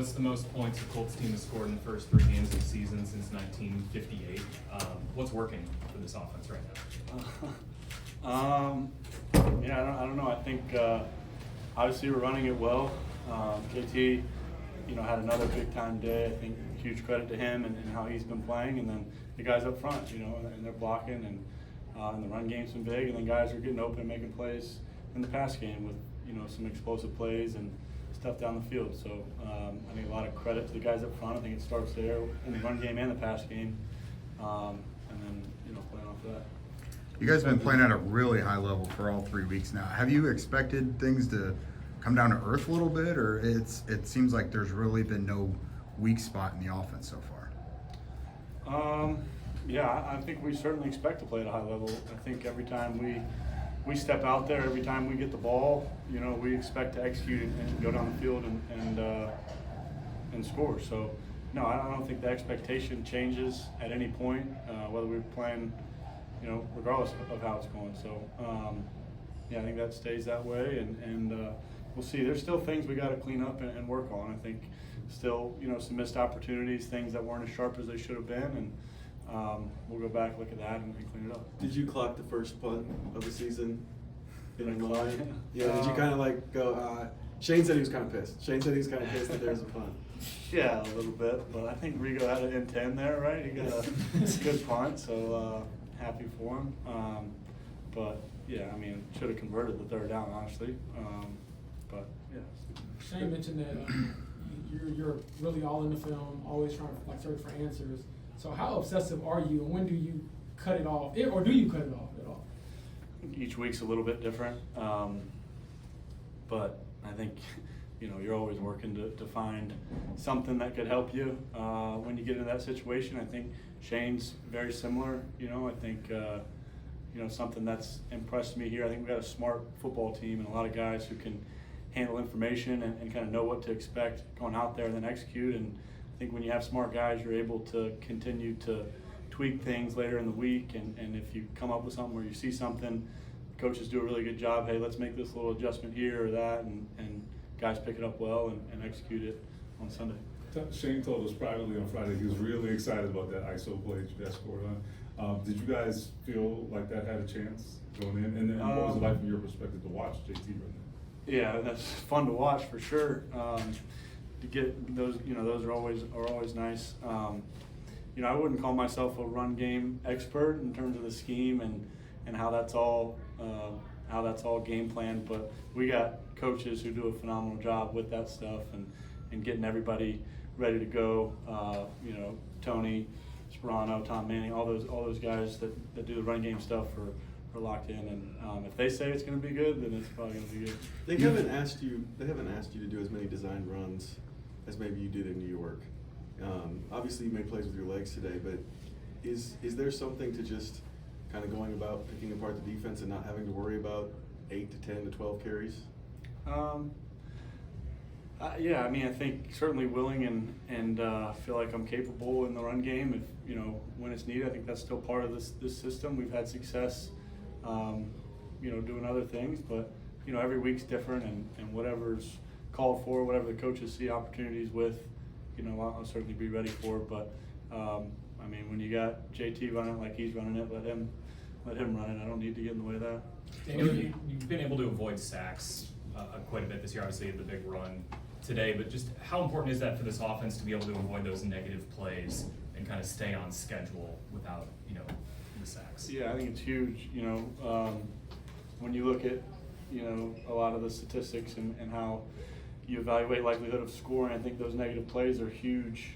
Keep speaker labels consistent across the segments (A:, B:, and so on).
A: it's the most points the Colts team has scored in the first 3 games of the season since 1958. What's working for this offense right now?
B: I don't know. I think obviously we're running it well. JT, had another big time day. I think huge credit to him and how he's been playing, and then the guys up front, and they're blocking, and the run game's been big, and then guys are getting open and making plays in the pass game with some explosive plays and stuff down the field. So I think a lot of credit to the guys up front. I think it starts there in the run game and the pass game, and then playing off of that.
C: You guys have been playing at a really high level for all 3 weeks now. Have you expected things to come down to earth a little bit, or it seems like there's really been no weak spot in the offense so far?
B: I think we certainly expect to play at a high level. I think every time we step out there, every time we get the ball, we expect to execute and go down the field and score. So, no, I don't think the expectation changes at any point, whether we're playing, regardless of how it's going. So, I think that stays that way, and we'll see. There's still things we got to clean up and work on. I think still, some missed opportunities, things that weren't as sharp as they should have been, and we'll go back, look at that, and clean it up.
D: Did you clock the first punt of the season?
B: Did I clock it?
D: Yeah. Did you kind of go? Shane said he was kind of pissed. That there's a punt.
B: Yeah, a little bit, but I think Rigo had it in 10 there, right? He got a good punt, so happy for him. But yeah, should have converted the third down, honestly. But yeah.
E: Shane mentioned that you're really all in the film, always trying to search for answers. So how obsessive are you, and when do you cut it off, or do you cut it off at all?
B: Each week's a little bit different, but I think you're always working to find something that could help you when you get into that situation. I think Shane's very similar. I think something that's impressed me here. I think we got a smart football team and a lot of guys who can handle information and kind of know what to expect going out there and then execute. And I think when you have smart guys, you're able to continue to tweak things later in the week. And if you come up with something where you see something, coaches do a really good job. Hey, let's make this little adjustment here or that, and guys pick it up well and execute it on Sunday.
F: Shane told us privately on Friday he was really excited about that ISO play that you guys scored on. Did you guys feel like that had a chance going in? And then what was it like from your perspective to watch JT run that?
B: Yeah, that's fun to watch for sure. To get those, those are always nice. I wouldn't call myself a run game expert in terms of the scheme and how that's all game planned, but we got coaches who do a phenomenal job with that stuff and getting everybody ready to go. Tony Sperano, Tom Manning, all those guys that do the run game stuff are locked in, and if they say it's going to be good, then it's probably going to be good.
D: They haven't asked you to do as many designed runs as maybe you did in New York. Obviously, you made plays with your legs today, but is there something to just kind of going about picking apart the defense and not having to worry about 8 to 10 to 12 carries?
B: I think certainly willing and feel like I'm capable in the run game if when it's needed. I think that's still part of this system. We've had success, doing other things, but every week's different, and whatever's called for, whatever the coaches see opportunities with, I'll certainly be ready for it. But when you got JT running like he's running it, let him run it. I don't need to get in the way of that.
A: Daniel, you've been able to avoid sacks quite a bit this year, obviously the big run today, but just how important is that for this offense to be able to avoid those negative plays and kind of stay on schedule without, the sacks?
B: Yeah, I think it's huge. When you look at, a lot of the statistics and how you evaluate likelihood of scoring, I think those negative plays are huge,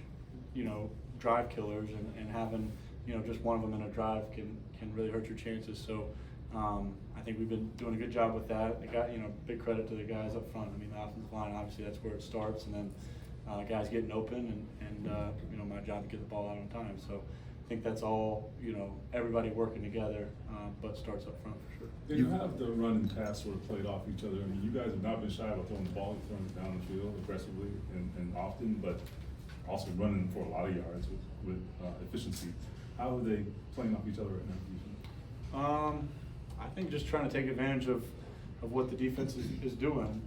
B: drive killers, and having, just one of them in a drive can really hurt your chances. So I think we've been doing a good job with that. Big credit to the guys up front. The offensive line, obviously that's where it starts, and then guys getting open and my job to get the ball out on time. So I think that's all, everybody working together, but starts up front for sure.
F: You have the run and pass sort of played off each other. You guys have not been shy about throwing the ball, throwing it down the field aggressively and often, but also running for a lot of yards with efficiency. How are they playing off each other right now?
B: I think just trying to take advantage of what the defense is doing.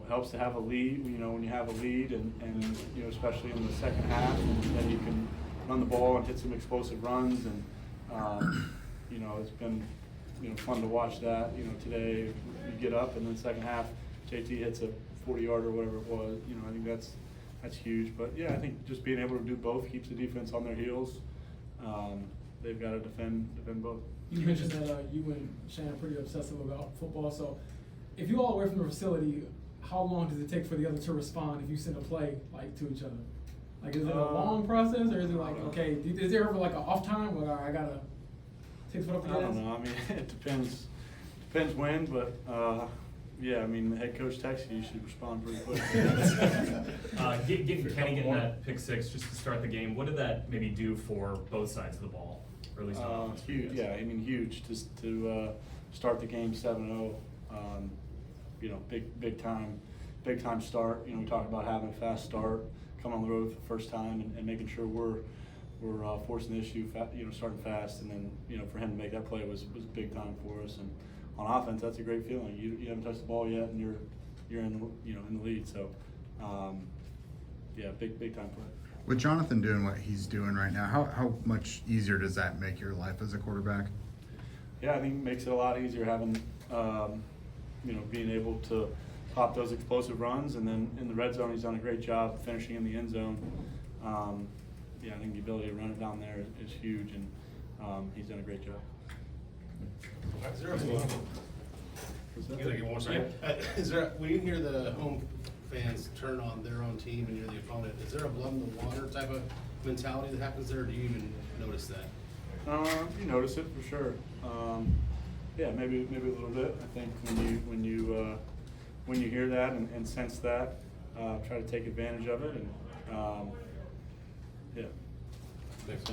B: helps to have a lead, when you have a lead and especially in the second half, and then you can run the ball and hit some explosive runs, and it's been fun to watch that. Today you get up and then second half JT hits a 40-yard or whatever it was. I think that's huge. But yeah, I think just being able to do both keeps the defense on their heels. They've got to defend both.
E: You mentioned that you and Shane are pretty obsessive about football. So if you're all away from the facility, how long does it take for the other to respond if you send a play to each other? Is it a long process, or is it okay? Is there ever an off time where I gotta take foot off the gas?
B: I don't know. It depends when, but yeah. The head coach texts you should respond pretty quick.
A: Getting that pick six just to start the game. What did that maybe do for both sides of the ball, or at least on offense?
B: Huge. Yeah, huge to start the game 7-0. Big time start. We talked about having a fast start, coming on the road for the first time, and making sure we're forcing the issue, starting fast, and then for him to make that play was big time for us. And on offense, that's a great feeling. You haven't touched the ball yet, and you're in the lead. So yeah, big time play.
C: With Jonathan doing what he's doing right now, how much easier does that make your life as a quarterback?
B: Yeah, I think it makes it a lot easier having being able to pop those explosive runs, and then in the red zone he's done a great job finishing in the end zone. I think the ability to run it down there is huge, and he's done a great job.
G: Is there when you hear the home fans turn on their own team and you're the opponent, is there a blood in the water type of mentality that happens there, or do you even notice that?
B: You notice it for sure. Yeah, maybe a little bit. I think when you hear that and sense that, try to take advantage of it, and yeah.
G: Thanks.